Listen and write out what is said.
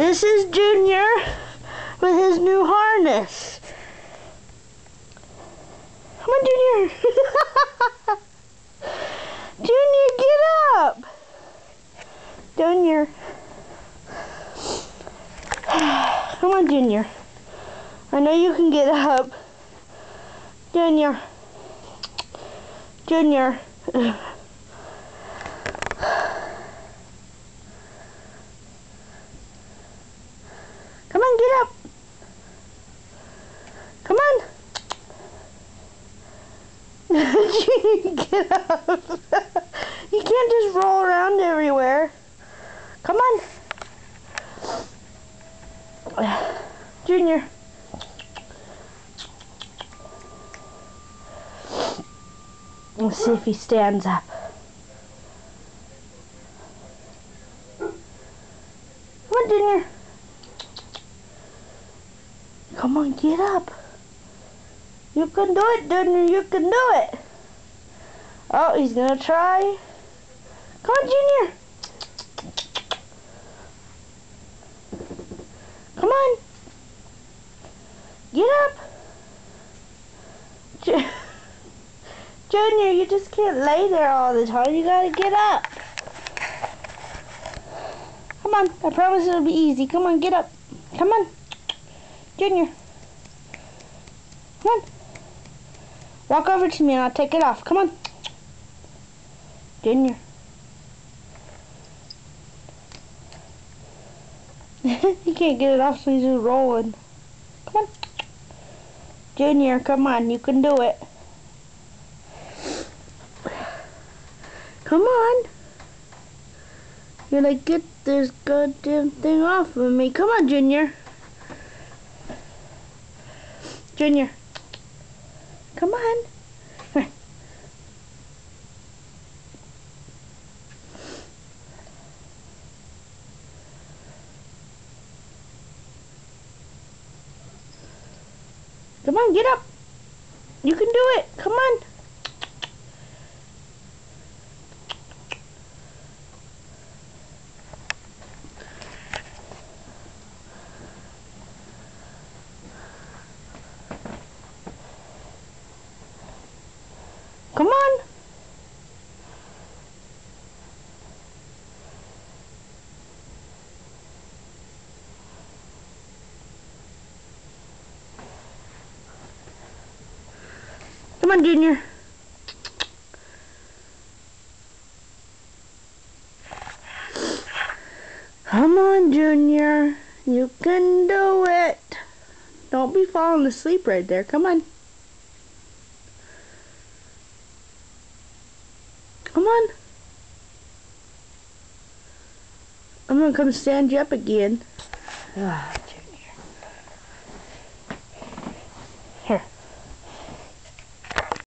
This is Junior with his new harness. Come on, Junior. Junior, get up. Junior. Come on, Junior. I know you can get up. Junior. Junior. Come on, get up. Come on. Junior, get up. You can't just roll around everywhere. Come on. Junior. Let's see if he stands up. Come on, Junior. Come on, get up. You can do it, Junior. You can do it. Oh, he's gonna try. Come on, Junior. Come on. Get up. Junior, you just can't lay there all the time. You gotta get up. Come on. I promise it'll be easy. Come on, get up. Come on. Junior. Come on. Walk over to me and I'll take it off. Come on. Junior. He can't get it off, so he's just rolling. Come on. Junior, come on. You can do it. Come on. You're like, get this goddamn thing off of me. Come on, Junior. Junior. Come on. Come on, get up. You can do it. Come on. Come on. Come on, Junior. Come on, Junior. You can do it. Don't be falling asleep right there. Come on. Come on. I'm gonna come stand you up again.